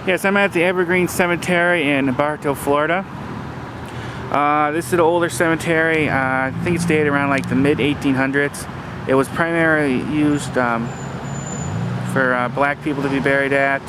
Yes, I'm at the Evergreen Cemetery in Bartow, Florida. This is an older cemetery. I think it's dated around like the mid-1800s. It was primarily used for black people to be buried at.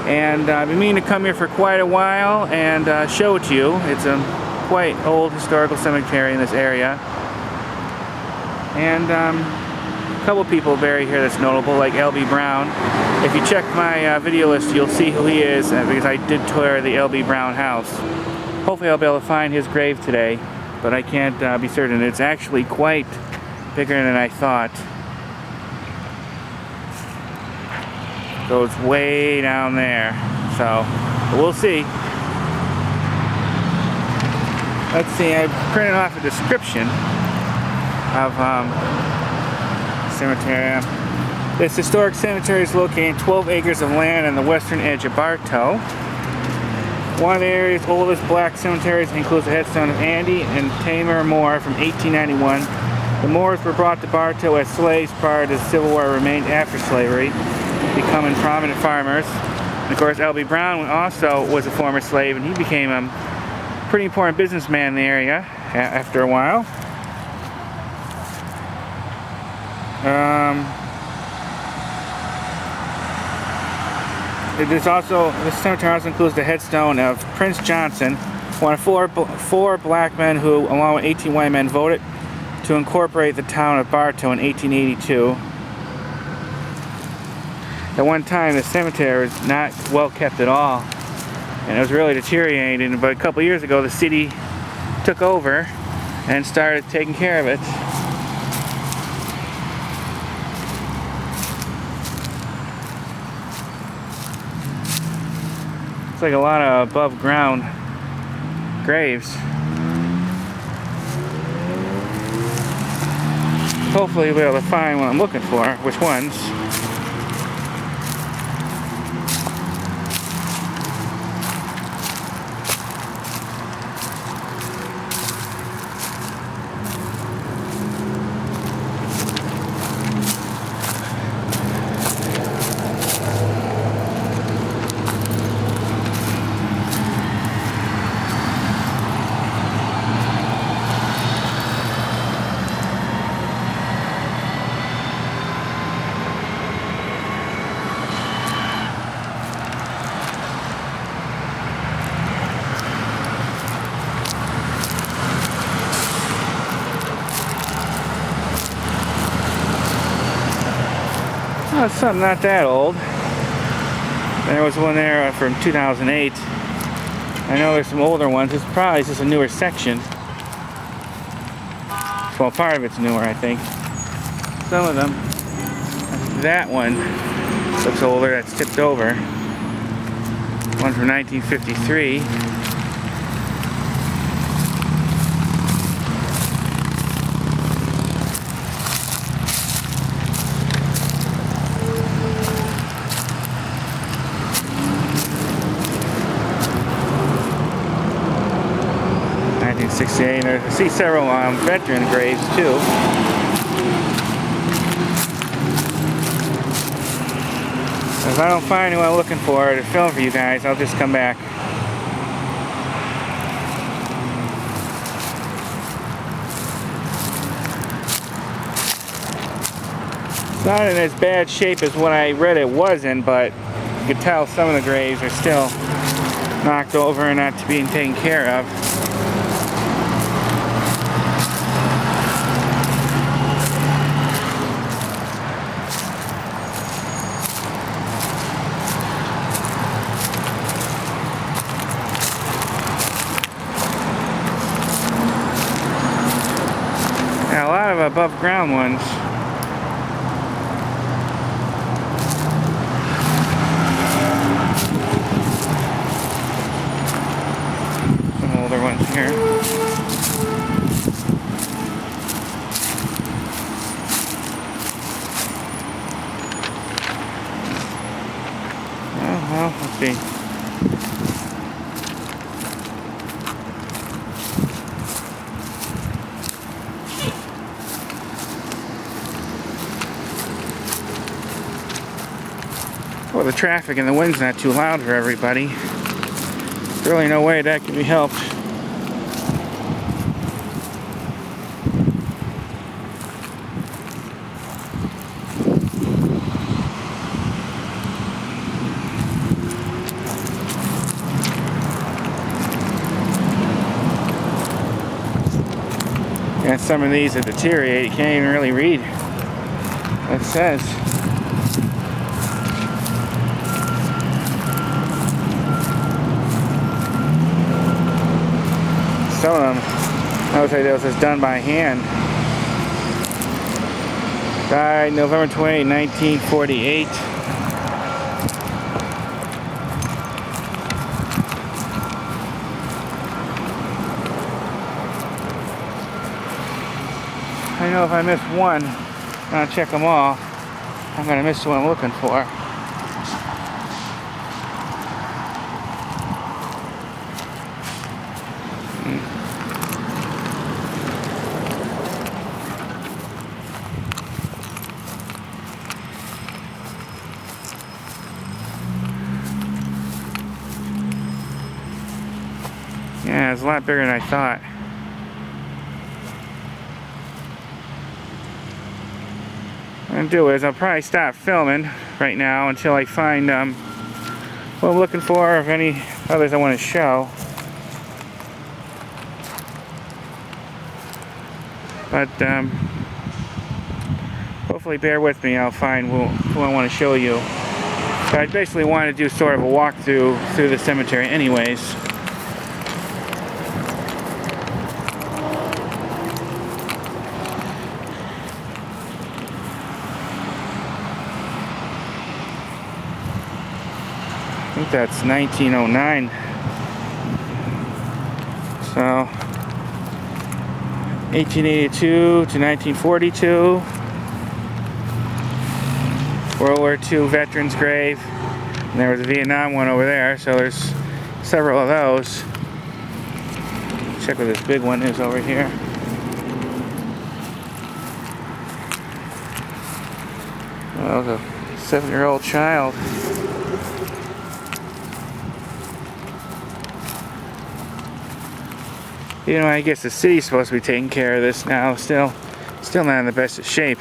And I've been meaning to come here for quite a while and show it to you. It's a quite old historical cemetery in this area. And a couple people buried here that's notable, like L.B. Brown. If you check my video list, you'll see who he is, because I did tour the L.B. Brown house. Hopefully I'll be able to find his grave today, but I can't be certain. It's actually quite bigger than I thought. Goes way down there, so we'll see. Let's see, I printed off a description of cemetery. This historic cemetery is located in 12 acres of land on the western edge of Bartow. One of the area's oldest black cemeteries includes the headstone of Andy and Tamar Moore from 1891. The Moores were brought to Bartow as slaves prior to the Civil War, remained after slavery, becoming prominent farmers. And of course, L.B. Brown also was a former slave, and he became a pretty important businessman in the area after a while. This cemetery also includes the headstone of Prince Johnson, one of four black men who, along with 18 white men, voted to incorporate the town of Bartow in 1882. At one time, the cemetery was not well kept at all, and it was really deteriorating. But a couple years ago, the city took over and started taking care of it. It's like a lot of above ground graves. Hopefully we'll be able to find what I'm looking for, which ones. Oh, it's something not that old. There was one there from 2008. I know there's some older ones. It's probably just a newer section. Well, part of it's newer, I think. Some of them. That one looks older. That's tipped over. One from 1953. I see several veteran graves too. If I don't find what I'm looking for to film for you guys, I'll just come back. It's not in as bad shape as what I read it was in, but you can tell some of the graves are still knocked over and not being taken care of. A lot of above ground ones. Some older ones here. Oh, well, let's see. Well, the traffic and the wind's not too loud for everybody. There's really no way that can be helped. And some of these that deteriorate, you can't even really read what it says. Some of them, I would say those is done by hand. Died November 28, 1948. I know if I miss one, and I check them all, I'm going to miss what I'm looking for. Yeah, it's a lot bigger than I thought. What I'm gonna do is I'll probably stop filming right now until I find what I'm looking for, if any others I want to show. But hopefully bear with me, I'll find who I want to show you. But I basically want to do sort of a walkthrough through the cemetery anyways. I think that's 1909. So 1882 to 1942. World War II veterans grave. And there was a Vietnam one over there, so there's several of those. Check what this big one is over here. Oh, the 7-year-old child. You know, I guess the city's supposed to be taking care of this now. Still not in the best of shape.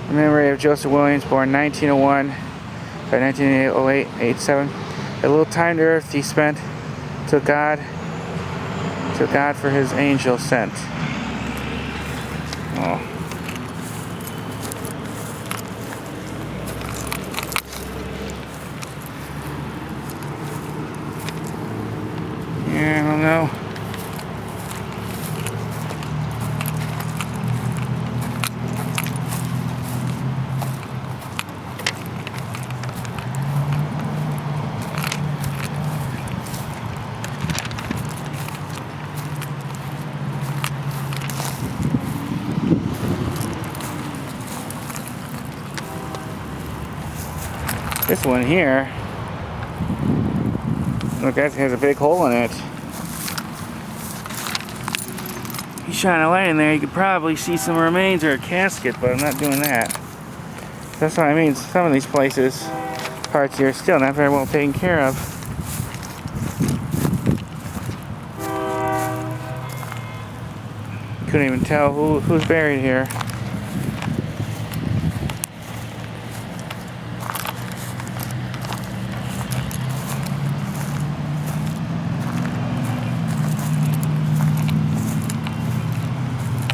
In memory of Joseph Williams, born 1901 by 1987. A little time to earth he spent till God for his angel sent. Oh. Yeah, I don't know. This one here, look, that has a big hole in it. You shine a light in there, you could probably see some remains or a casket, but I'm not doing that. That's what I mean. Some of these places, parts here, are still not very well taken care of. Couldn't even tell who's buried here.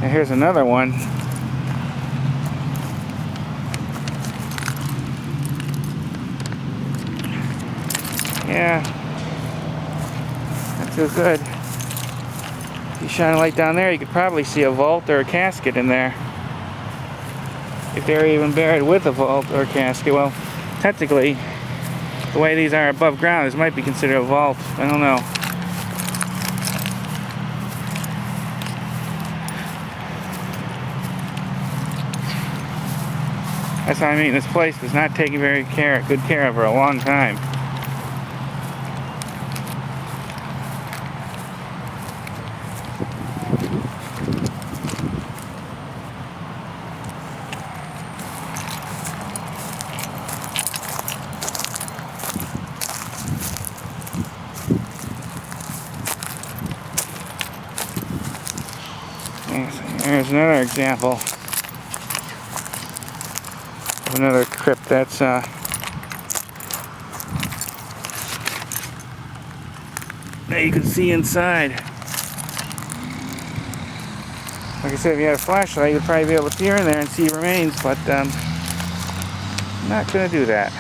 And here's another one. Yeah, not too good. If you shine a light down there, you could probably see a vault or a casket in there. If they're even buried with a vault or a casket. Well, technically, the way these are above ground, this might be considered a vault. I don't know. That's what I mean. This place was not taken good care of for a long time. There's another example of another crypt that's that you can see inside. Like I said, if you had a flashlight, you'd probably be able to peer in there and see remains, but I'm not going to do that.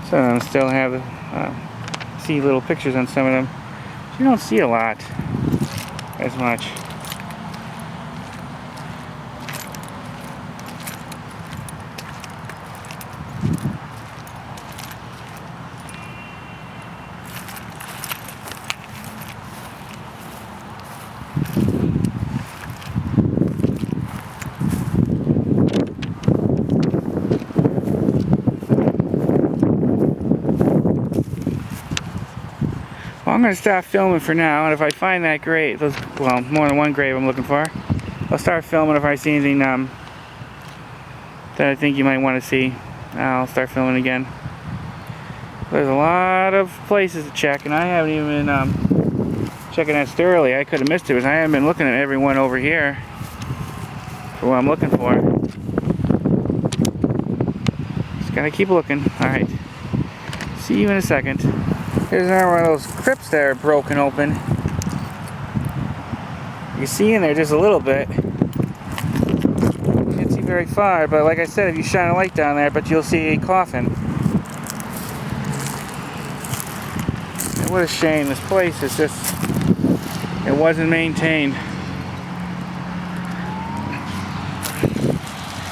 Some of them still have see little pictures on some of them. You don't see a lot as much. Well, I'm going to stop filming for now, and if I find that grave, well, more than one grave I'm looking for, I'll start filming. If I see anything that I think you might want to see, I'll start filming again. There's a lot of places to check, and I haven't even been checking that thoroughly. I could have missed it because I haven't been looking at every one over here for what I'm looking for. Just gotta keep looking. Alright. See you in a second. Here's another one of those crypts that are broken open. You can see in there just a little bit. Can't see very far, but like I said, if you shine a light down there, I bet you'll see a coffin. And what a shame. This place is just, it wasn't maintained.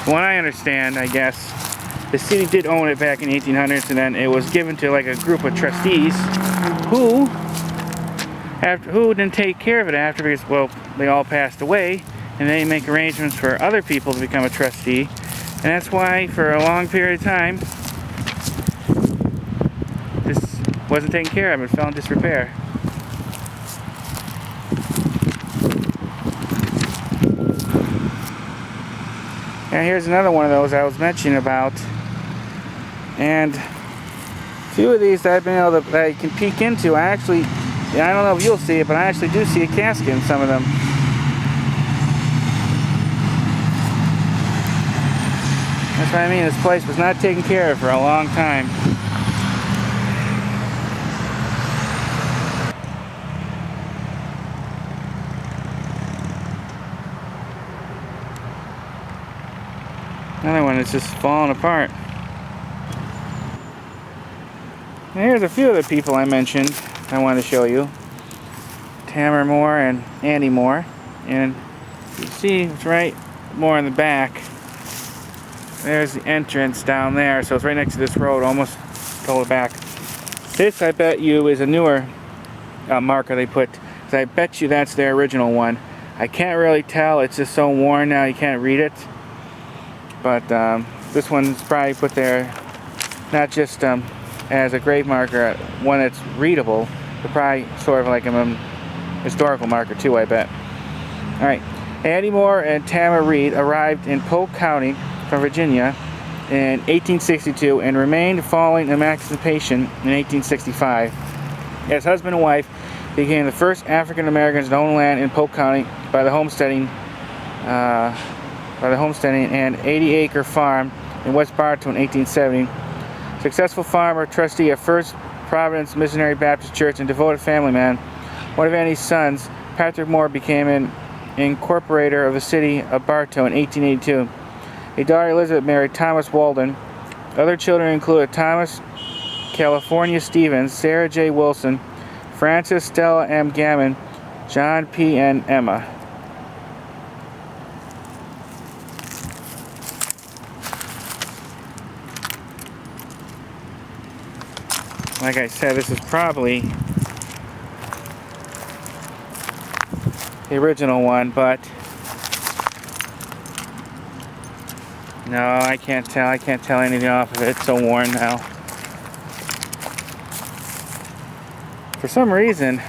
From what I understand, I guess, the city did own it back in the 1800s, and then it was given to like a group of trustees who didn't take care of it after, because, well, they all passed away, and they make arrangements for other people to become a trustee, and that's why for a long period of time this wasn't taken care of. It fell in disrepair. And here's another one of those I was mentioning about. And a few of these that I've been able to, that I can peek into, I don't know if you'll see it, but I actually do see a casket in some of them. That's what I mean. This place was not taken care of for a long time. Another one that's just falling apart. And here's a few of the people I mentioned I wanted to show you. Tamara Moore and Andy Moore. And you see it's right more in the back. There's the entrance down there, so it's right next to this road, almost totally back. This, I bet you, is a newer marker they put, because I bet you that's their original one. I can't really tell, it's just so worn now you can't read it. But this one's probably put there not just as a grave marker, one that's readable, but probably sort of like a historical marker too, I bet. Alright, Andy Moore and Tamara Reed arrived in Polk County from Virginia in 1862 and remained following emancipation in 1865. As husband and wife, became the first African Americans to own land in Polk County by the homesteading by the homesteading and 80-acre farm in West Bartow in 1870. Successful farmer, trustee of First Providence Missionary Baptist Church, and devoted family man. One of Andy's sons, Patrick Moore, became an incorporator of the city of Bartow in 1882. A daughter, Elizabeth, married Thomas Walden. Other children included Thomas California Stevens, Sarah J. Wilson, Frances Stella M. Gammon, John P. and Emma. Like I said, this is probably the original one, but no, I can't tell. I can't tell anything off of it. It's so worn now. For some reason,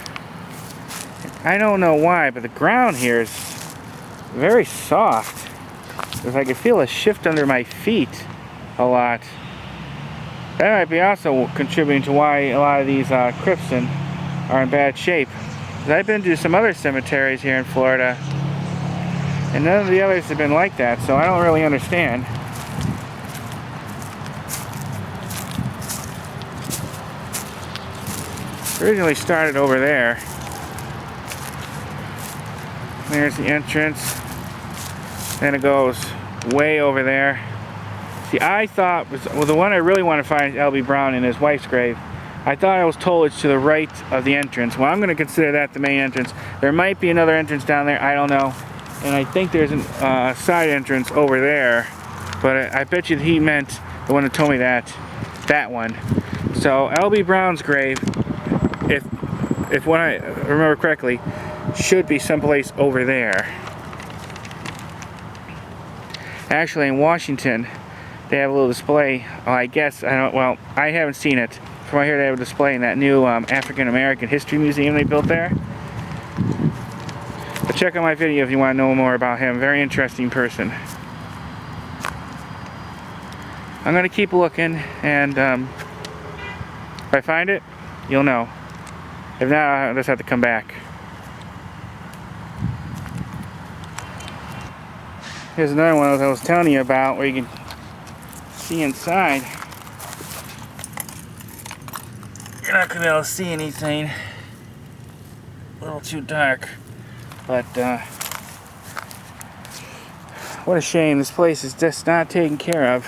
I don't know why, but the ground here is very soft. Because I could feel a shift under my feet a lot. That might be also contributing to why a lot of these crypts are in bad shape. I've been to some other cemeteries here in Florida, and none of the others have been like that, so I don't really understand. Originally started over there. There's the entrance. Then it goes way over there. See, I thought, well, the one I really want to find is L.B. Brown and his wife's grave. I thought it was told it's to the right of the entrance. Well, I'm going to consider that the main entrance. There might be another entrance down there, I don't know. And I think there's a side entrance over there. But I bet you he meant the one that told me that one. So L.B. Brown's grave, if what I remember correctly, should be someplace over there. Actually, in Washington, they have a little display. Well, I guess I haven't seen it. From what I hear, they have a display in that new African American History Museum they built there. But check out my video if you want to know more about him. Very interesting person. I'm gonna keep looking, and if I find it, you'll know. If not, I'll just have to come back. Here's another one I was telling you about, where you can see inside. You're not going to be able to see anything. A little too dark. But, what a shame. This place is just not taken care of.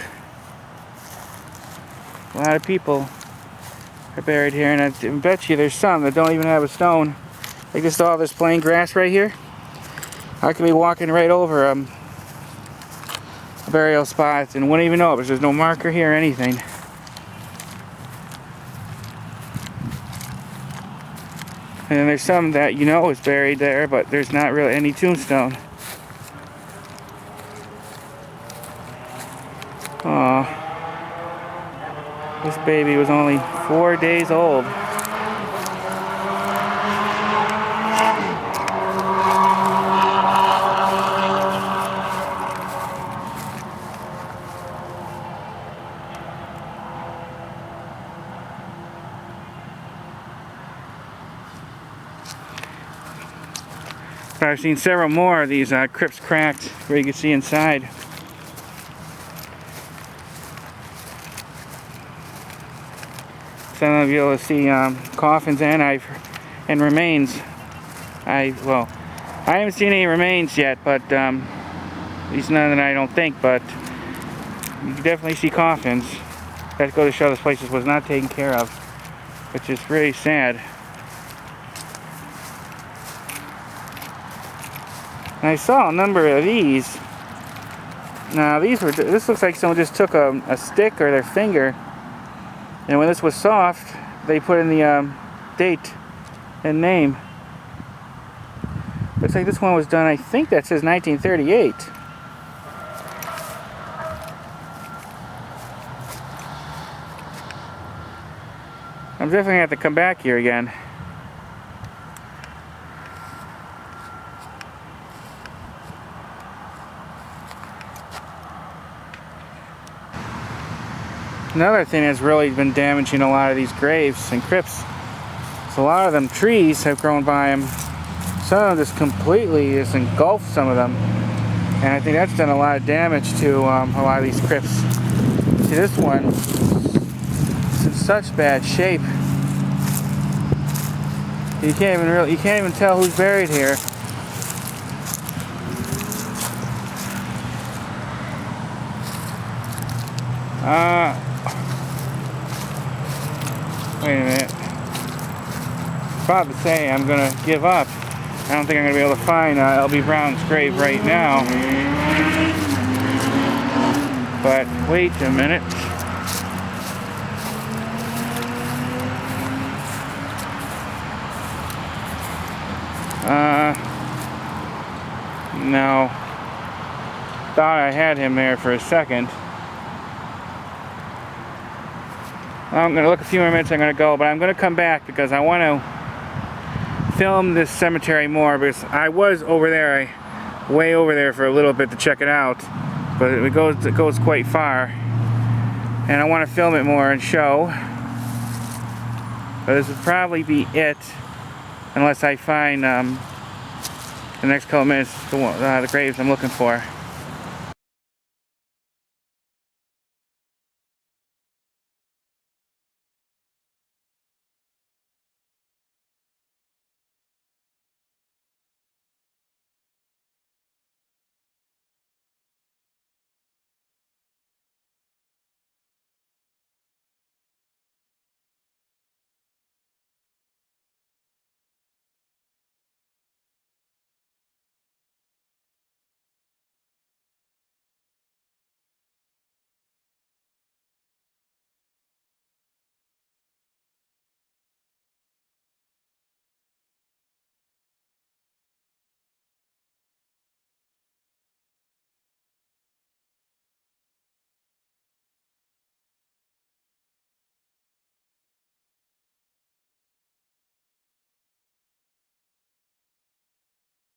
A lot of people are buried here, and I bet you there's some that don't even have a stone. Like just all this plain grass right here. I could be walking right over a burial spot and wouldn't even know it because there's no marker here or anything. And then there's some that you know is buried there, but there's not really any tombstone. Aww. This baby was only 4 days old. I've seen several more of these crypts cracked where you can see inside. Some of you will see coffins and remains. I haven't seen any remains yet, but at least none that I don't think. But you can definitely see coffins. That goes to show this place was not taken care of, which is really sad. And I saw a number of these. Now this looks like someone just took a stick or their finger, and when this was soft, they put in the date and name. Looks like this one was done, I think that says 1938. I'm definitely gonna have to come back here again. Another thing that's really been damaging a lot of these graves and crypts is a lot of them trees have grown by them. Some of them just completely engulfed some of them. And I think that's done a lot of damage to a lot of these crypts. See, this one is in such bad shape. You can't even tell who's buried here. Wait a minute. About to say I'm gonna give up. I don't think I'm gonna be able to find L.B. Brown's grave right now. But wait a minute. No. Thought I had him there for a second. I'm going to look a few more minutes, I'm going to go, but I'm going to come back because I want to film this cemetery more, because I was over there, way over there for a little bit to check it out, but it goes quite far, and I want to film it more and show. But this would probably be it, unless I find the next couple minutes the graves I'm looking for.